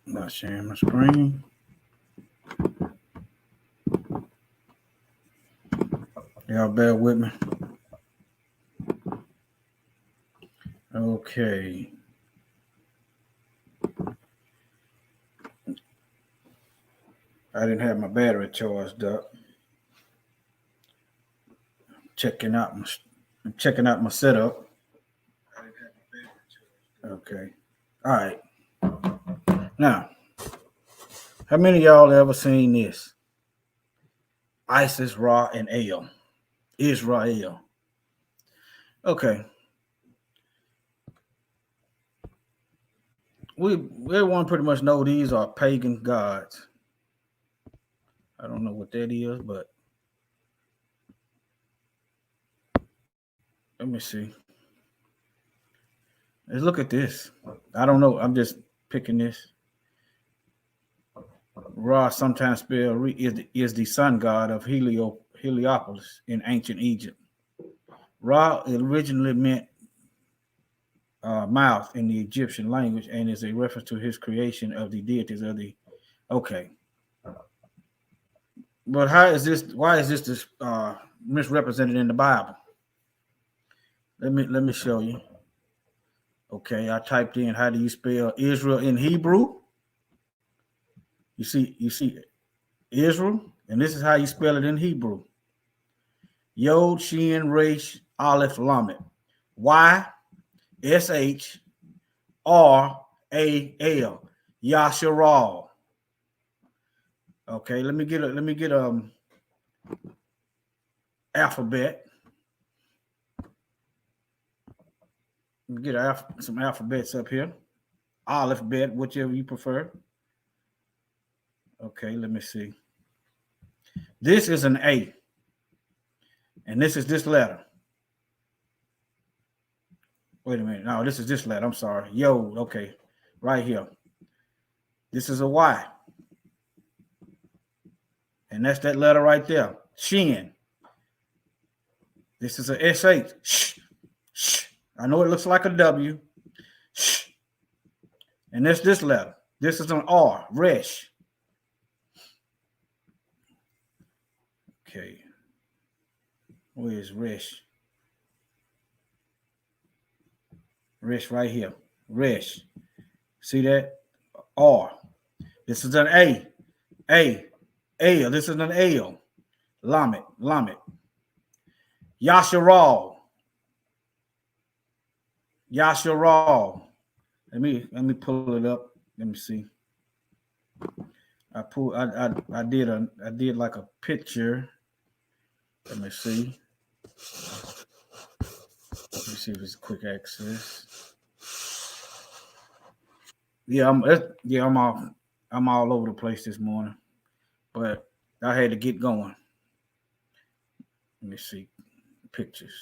Not sharing my screen. Y'all bear with me. Okay. I didn't have my battery charged up. Checking out my setup. Okay. All right. Now, how many of y'all ever seen this? Isis, Ra, and El. Israel. Okay. Everyone pretty much know these are pagan gods. I don't know what that is, but let me see. Let's look at this. I don't know. I'm just picking this. Ra, sometimes spelled is the sun god of Heliopolis in ancient Egypt. Ra originally meant mouth in the Egyptian language and is a reference to his creation of the deities of the. Okay, but how is this? Why is this misrepresented in the Bible? Let me show you. Okay, I typed in how do you spell Israel in Hebrew? You see Israel, and this is how you spell it in Hebrew. Yod Shin Resh Aleph Lamed. YSHRAL. Yasharal. Okay, let me get alphabet. Let me get some alphabets up here. Alphabet, whichever you prefer. Okay, let me see. This is an A. And this is this letter. Wait a minute. No, this is this letter. I'm sorry. Yod. Okay. Right here. This is a Y. And that's that letter right there. Shin. This is a SH. Shh. Shh. I know it looks like a W. Shh. And that's this letter. This is an R. Resh. Okay. Where is Resh? Resh right here. Resh. See that? R. This is an A. A. This is an L. Lamed. Yasharal. Let me pull it up. Let me see. I did like a picture. Let me see. Let me see if it's quick access. I'm all over the place this morning, but I had to get going. Let me see pictures.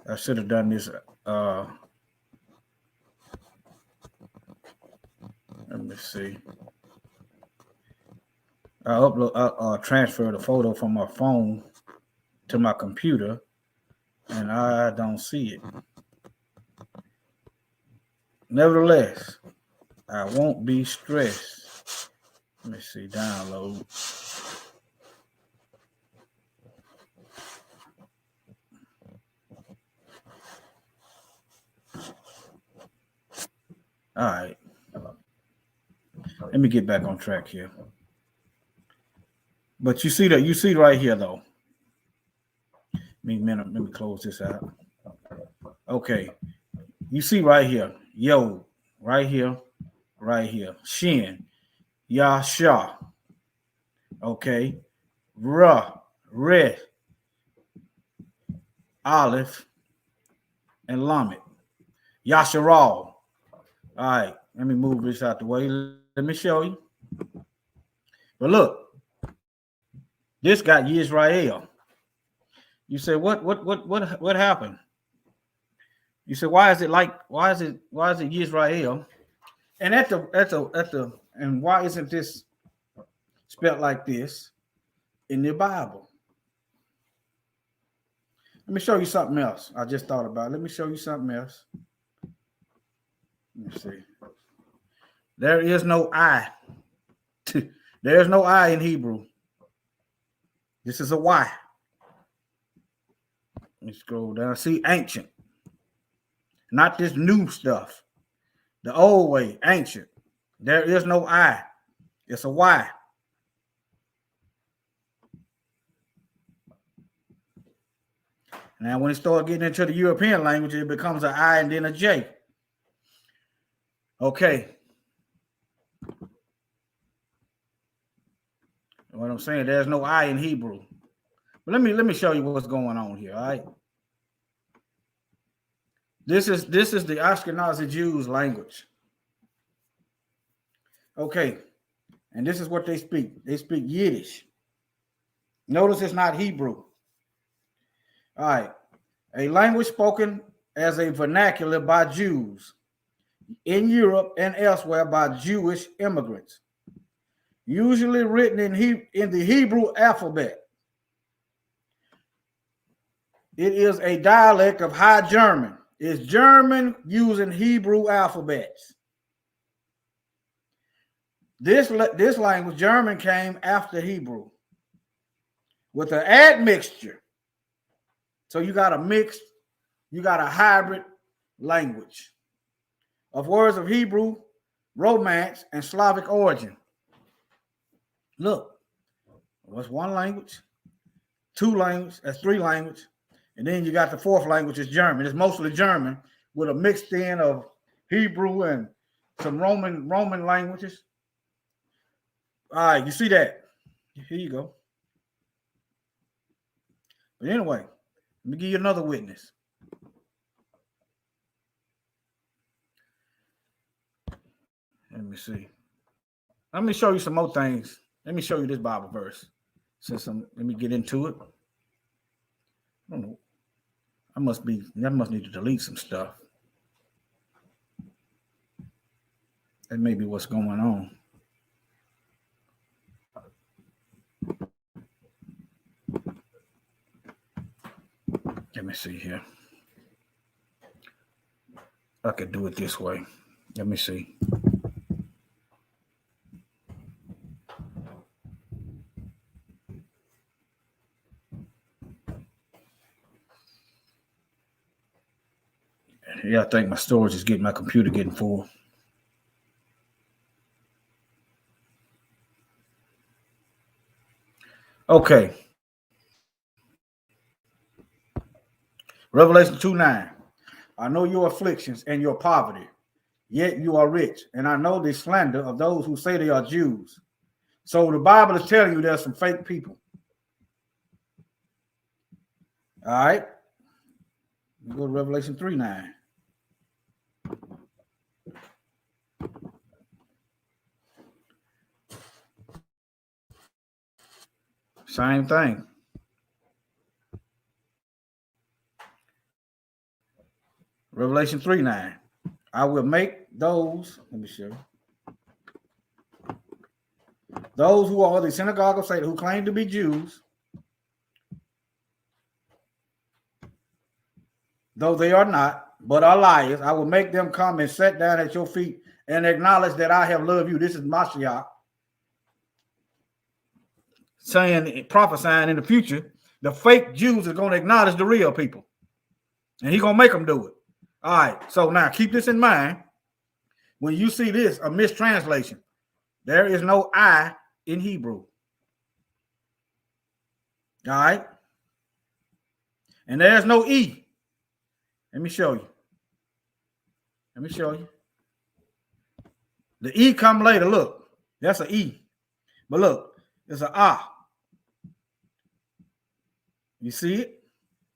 I should have done this. Let me see. I transferred a photo from my phone to my computer, and I don't see it. Nevertheless, I won't be stressed. Let me see. Download. All right. Let me get back on track here. But you see right here though. Let me close this out. Okay. You see right here. Yo, right here. Shin. Yasha. Okay. Ra. Re. Aleph. And Lamed. Yasharal. All right. Let me move this out the way. Let me show you. But look. This got Yisrael. You say what happened? You say why is it Yisrael? And and why isn't this spelled like this in the Bible. Let me show you something else I just thought about. Let me show you something else. Let me see. There is no I. There's no I in Hebrew. This is a Y. Let's scroll down. See, ancient. Not this new stuff. The old way, ancient. There is no I. It's a Y. Now, when it starts getting into the European language, it becomes an I and then a J. Okay. What I'm saying, there's no I in Hebrew. But let me show you what's going on here, all right? This is the Ashkenazi Jews language. Okay. And this is what they speak. They speak Yiddish. Notice it's not Hebrew. All right. A language spoken as a vernacular by Jews in Europe and elsewhere by Jewish immigrants. Usually written in the Hebrew alphabet. It is a dialect of High German. It's German using Hebrew alphabets. This language, German, came after Hebrew with an admixture. So you got a mixed, you got a hybrid language of words of Hebrew, Romance, and Slavic origin. Look, what's one language? Two languages, that's three languages. And then you got the fourth language is German. It's mostly German with a mixed in of Hebrew and some Roman languages. All right, you see that? Here you go. But anyway, let me give you another witness. Let me see. Let me show you some more things. Let me show you this Bible verse. Let me get into it. I don't know. I must need to delete some stuff. That may be what's going on. Let me see here. I could do it this way. Let me see. Yeah, I think my storage is my computer getting full. Okay. Revelation 2:9. I know your afflictions and your poverty, yet you are rich. And I know the slander of those who say they are Jews. So the Bible is telling you there's some fake people. All right. We go to Revelation 3:9. Same thing. Revelation 3:9. I will make those, let me show you. Those who are the synagogue of Satan, who claim to be Jews, though they are not, but are liars, I will make them come and sit down at your feet and acknowledge that I have loved you. This is Mashiach saying, prophesying in the future, the fake Jews are going to acknowledge the real people. And he's going to make them do it. All right. So now keep this in mind. When you see this, a mistranslation, there is no I in Hebrew. All right. And there's no E. Let me show you. Let me show you. The E come later. Look, that's an E. But look, it's an Ah. You see it?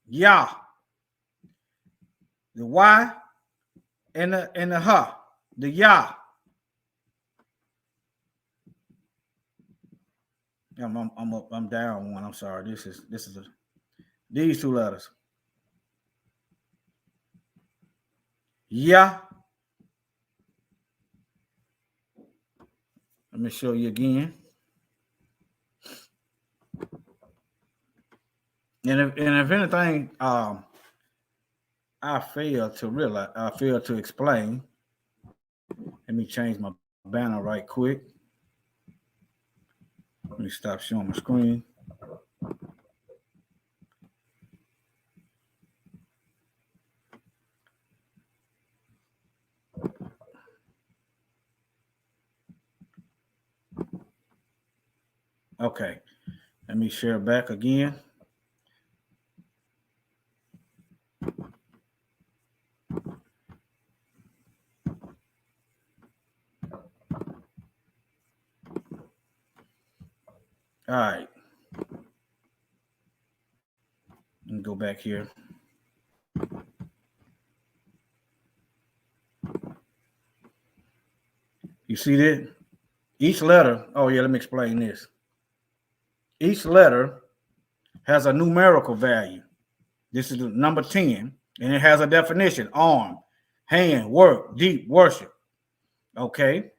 Yah. The Y and the Ha. The Yah. I'm down one. I'm sorry. This is these two letters. Yah. Let me show you again. And if anything, I failed to explain. Let me change my banner right quick. Let me stop showing my screen. Okay, let me share back again. All right. Let me go back here. You see that? Each letter, oh yeah, let me explain this. Each letter has a numerical value. This is the number 10, and it has a definition: arm, hand, work, deep, worship. Okay.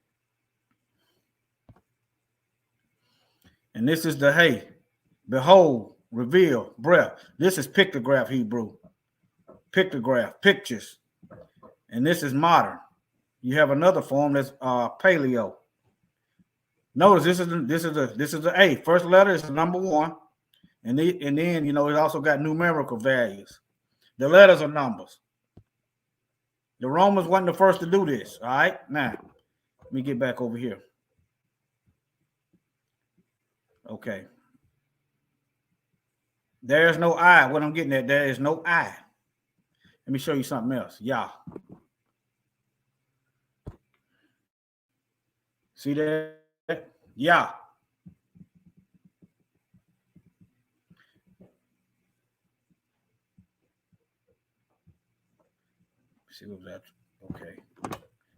And this is the hey, behold, reveal, breath. This is pictograph Hebrew. Pictograph, pictures. And this is modern. You have another form that's paleo. Notice this is the A. First letter is the number 1. And then it also got numerical values. The letters are numbers. The Romans wasn't the first to do this. All right. Now, let me get back over here. Okay. There's no I. What I'm getting at, there is no I. Let me show you something else. Yah. See that? Yah. See what was that? Okay.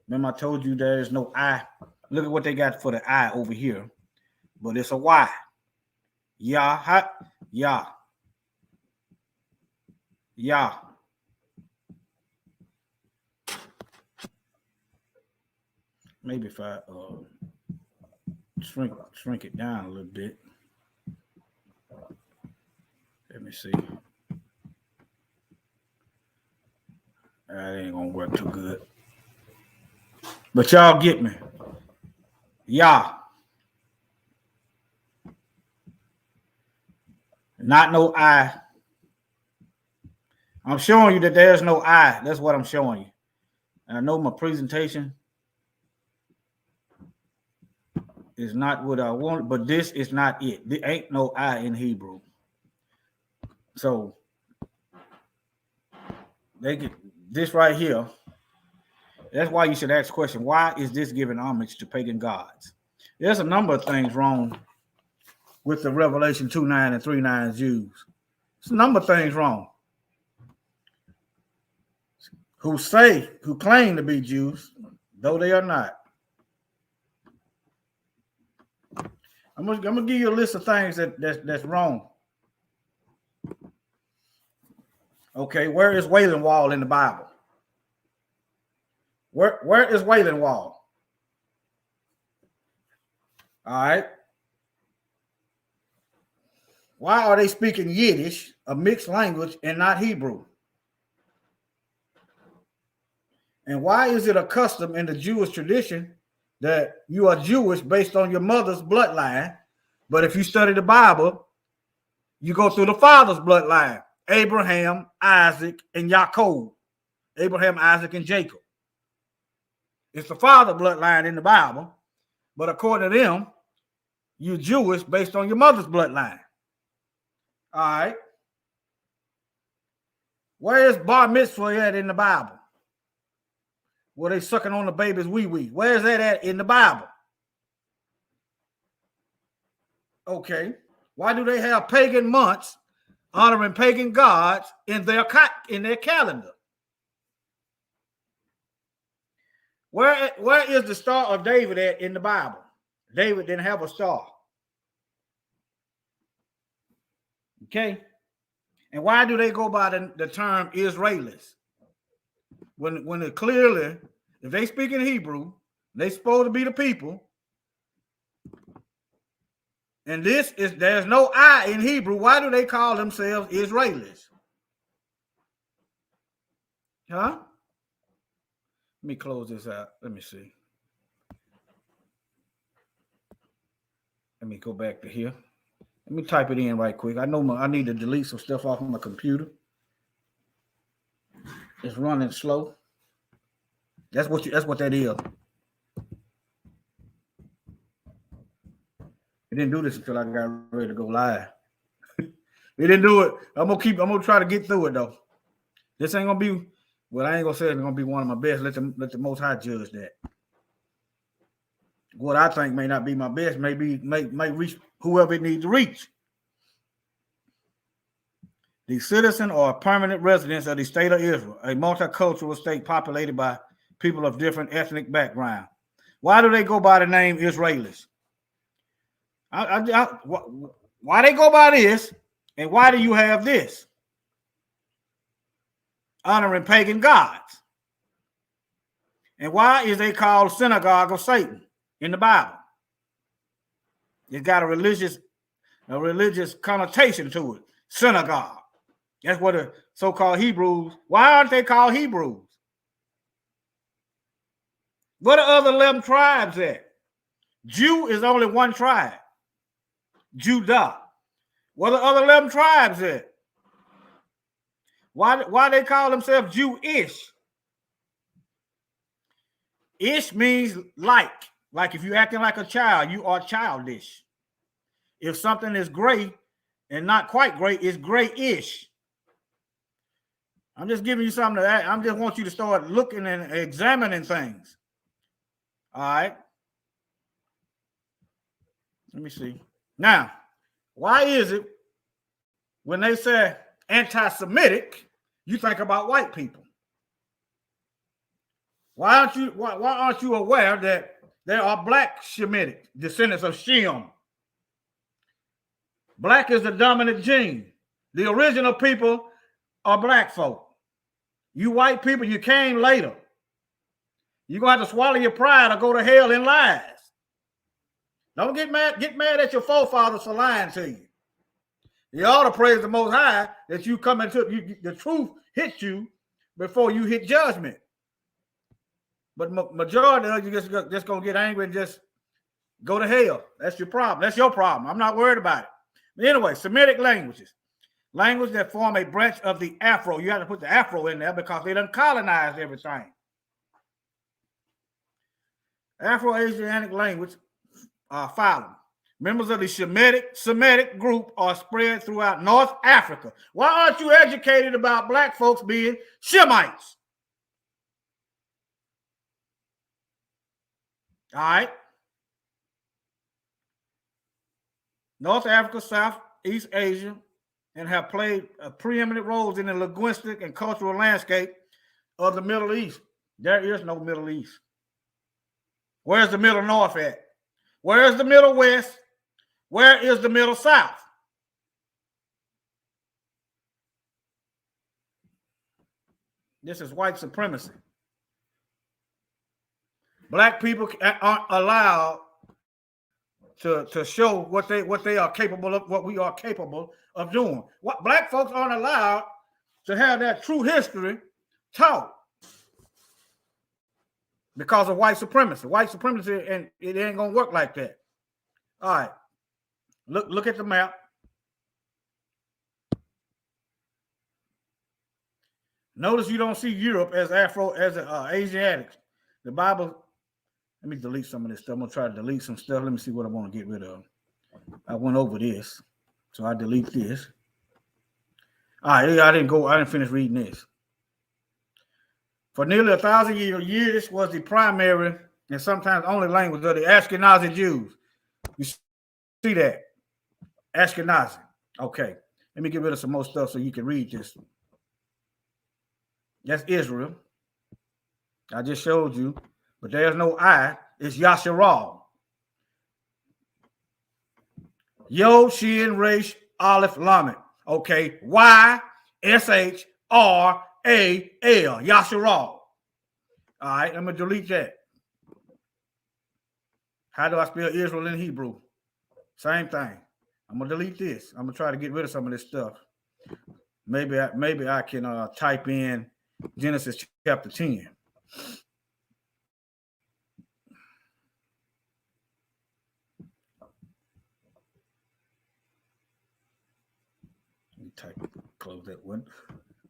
Remember I told you there is no I. Look at what they got for the I over here. But it's a Y. Yah. Yah. Yah. Maybe if I shrink it down a little bit. Let me see. That ain't gonna work too good. But y'all get me. Yah. Not no I. I'm showing you that there's no I. That's what I'm showing you. And I know my presentation is not what I want, but this is not it. There ain't no I in Hebrew. So they get this right here. That's why you should ask the question, why is this giving homage to pagan gods? There's a number of things wrong with the Revelation 2:9 and 3:9 Jews. There's a number of things wrong. Who claim to be Jews, though they are not. I'm gonna give you a list of things that's wrong. Okay, where is Wailing Wall in the Bible? Where is Wailing Wall? All right. Why are they speaking Yiddish, a mixed language, and not Hebrew? And why is it a custom in the Jewish tradition that you are Jewish based on your mother's bloodline, but if you study the Bible, you go through the father's bloodline: Abraham, Isaac, and Jacob. Abraham, Isaac, and Jacob. It's the father bloodline in the Bible, but according to them, you're Jewish based on your mother's bloodline. All right. Where is bar mitzvah at in the Bible? Where they sucking on the baby's wee-wee? Where is that at in the Bible? Okay. Why do they have pagan months honoring pagan gods in their calendar? Where is the Star of David at in the Bible? David didn't have a star. Okay. And why do they go by the term Israelis? When it clearly, if they speak in Hebrew, they supposed to be the people. And there's no I in Hebrew. Why do they call themselves Israelis? Huh? Let me close this out. Let me see. Let me go back to here. Let me type it in right quick. I know I need to delete some stuff off of my computer. It's running slow. That's what that is. It didn't do this until I got ready to go live. It didn't do it. I'm gonna try to get through it though. This ain't gonna be, well, I ain't gonna say it's gonna be one of my best. Let the Most High judge that. What I think may not be my best, may reach whoever it needs to reach. The citizen or permanent residents of the state of Israel, a multicultural state populated by people of different ethnic background. Why do they go by the name Israelis? Why they go by this, and why do you have this? Honoring pagan gods. And why is they called synagogue of Satan in the Bible? It's got a religious connotation to it. Synagogue. That's what the so-called Hebrews. Why aren't they called Hebrews? What are other 11 tribes at? Jew is only one tribe. Judah. What are other 11 tribes at? Why they call themselves Jewish? Ish means like if you're acting like a child, you are childish. If something is gray and not quite gray, it's grayish. I'm just giving you something I just want you to start looking and examining things. All right. Let me see. Now, why is it when they say anti-Semitic, you think about white people? Why aren't you aware that there are black Shemitic descendants of Shem? Black is the dominant gene. The original people are black folk. You white people, you came later. You're going to have to swallow your pride or go to hell in lies. Don't get mad at your forefathers for lying to you. You ought to praise the Most High that you come into the truth hit you before you hit judgment. But majority of you just going to get angry and just go to hell. That's your problem. That's your problem. I'm not worried about it. But anyway, Semitic languages. Language that form a branch of the Afro. You have to put the Afro in there because they done colonized everything. Afro-Asiatic language are following. Members of the Semitic group are spread throughout North Africa. Why aren't you educated about black folks being Shemites? All right. North Africa, Southeast Asia, and have played preeminent roles in the linguistic and cultural landscape of the Middle East. There is no Middle East. Where's the Middle North at? Where's the Middle West? Where is the Middle South? This is white supremacy. Black people aren't allowed to show what they are capable of, what we are capable of doing. What black folks aren't allowed to have that true history taught because of white supremacy. White supremacy, and it ain't gonna work like that. All right, look at the map. Notice you don't see Europe as Asiatics. The Bible. Let me delete some of this stuff. I'm gonna try to delete some stuff. Let me see what I want to get rid of. I went over this, so I delete this. All right, I didn't finish reading this. For nearly 1,000 years, this was the primary and sometimes only language of the Ashkenazi Jews. You see that? Ashkenazi. Okay. Let me get rid of some more stuff so you can read this. That's Israel. I just showed you. But there's no I. It's Yasharal. Yod, Shin, Resh, Aleph, Lamed. Okay. Y-S-H-R-A-L. Yasharal. All right. I'm going to delete that. How do I spell Israel in Hebrew? Same thing. I'm gonna delete this. I'm gonna try to get rid of some of this stuff. Maybe I can type in Genesis chapter 10. Let me type, close that one.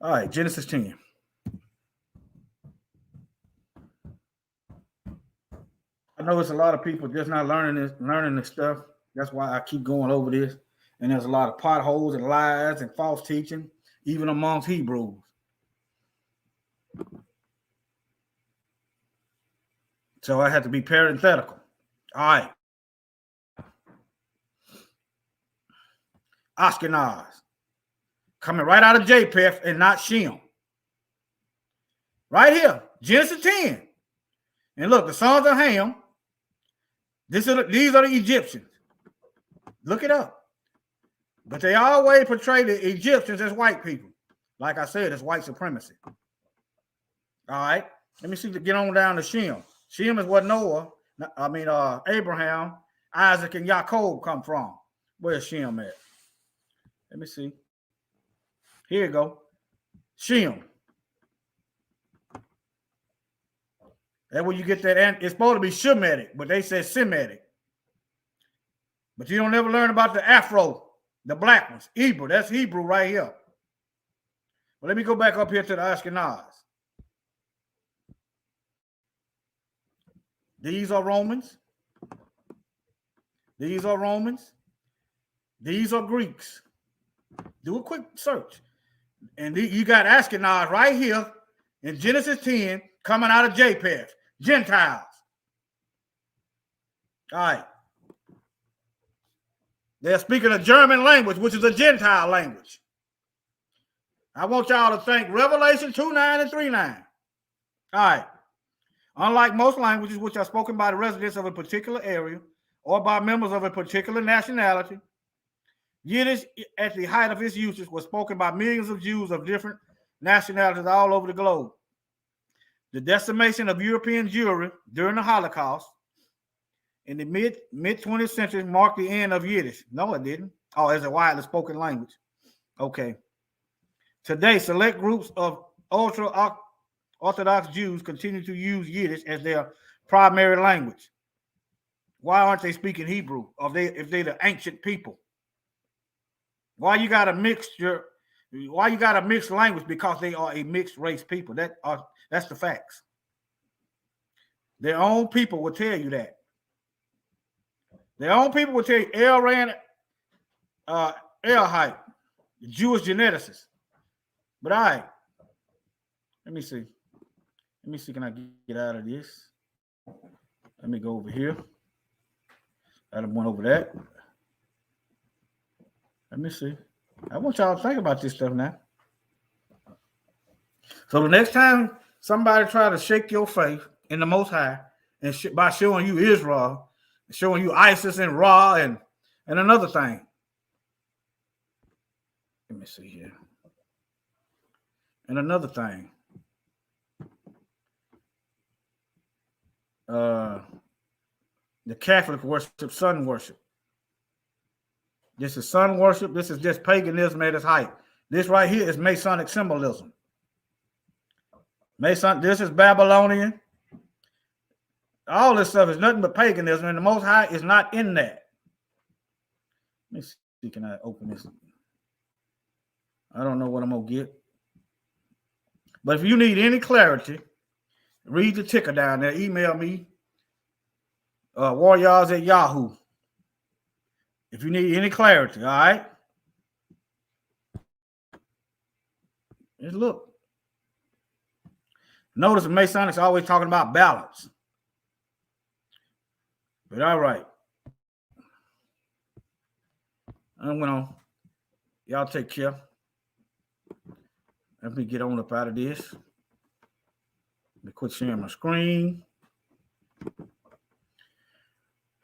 All right, Genesis 10. I know it's a lot of people just not learning this stuff. That's why I keep going over this. And there's a lot of potholes and lies and false teaching, even amongst Hebrews. So I had to be parenthetical. All right. Ashkenaz. Coming right out of Japheth and not Shem. Right here, Genesis 10. And look, the sons of Ham, these are the Egyptians. Look it up. But they always portray the Egyptians as white people. Like I said, it's white supremacy. All right. Let me see. Get on down to Shem. Shem is what Abraham, Isaac, and Jacob come from. Where's Shem at? Let me see. Here you go. Shem. That's where you get that. And it's supposed to be Shemitic, but they say Semitic. But you don't ever learn about the Afro, the black ones. Hebrew. That's Hebrew right here. But let me go back up here to the Ashkenaz. These are Romans. These are Romans. These are Greeks. Do a quick search. And you got Ashkenaz right here in Genesis 10 coming out of Japheth. Gentiles. All right. They're speaking a German language, which is a Gentile language. I want y'all to think Revelation 2:9 and 3:9. All right. Unlike most languages which are spoken by the residents of a particular area or by members of a particular nationality, Yiddish at the height of its usage was spoken by millions of Jews of different nationalities all over the globe. The decimation of European Jewry during the Holocaust in the mid-20th century marked the end of Yiddish. No, it didn't. Oh, it's a widely spoken language. Okay. Today, select groups of ultra-Orthodox Jews continue to use Yiddish as their primary language. Why aren't they speaking Hebrew if they're the ancient people? Why you got a mixture? Why you got a mixed language? Because they are a mixed race people. That's the facts. Their own people will tell you that. Their own people will tell you Elran Elhite, the Jewish geneticist. But all right, let me see. Let me see. Can I get out of this? Let me go over here. I done went over that. Let me see. I want y'all to think about this stuff now. So the next time somebody try to shake your faith in the Most High and by showing you Israel, showing you ISIS and Ra and another thing. Let me see here. And another thing. The Catholic worship sun worship. This is sun worship. This is just paganism at its height. This right here is Masonic symbolism. This is Babylonian. All this stuff is nothing but paganism, and the Most High is not in that. Let me see. Can I open this? I don't know what I'm going to get. But if you need any clarity, read the ticker down there. Email me, warriors@yahoo. If you need any clarity, all right? Just look. Notice the Masonics always talking about balance. But all right. I'm going to, y'all take care. Let me get on up out of this. Let me quit sharing my screen.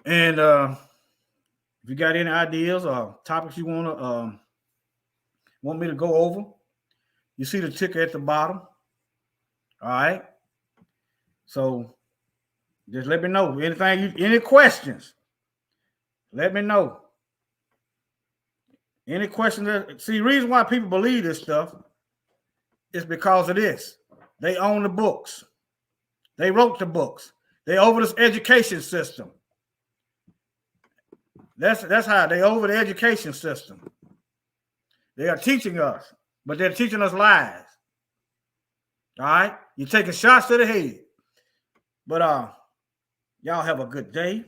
And if you got any ideas or topics you want me to go over, you see the ticker at the bottom. All right. So just let me know. Any questions, let me know. Any questions? See, the reason why people believe this stuff is because of this. They own the books. They wrote the books. They over this education system. That's how they over the education system. They are teaching us, but they're teaching us lies. All right? You're taking shots to the head. But y'all have a good day.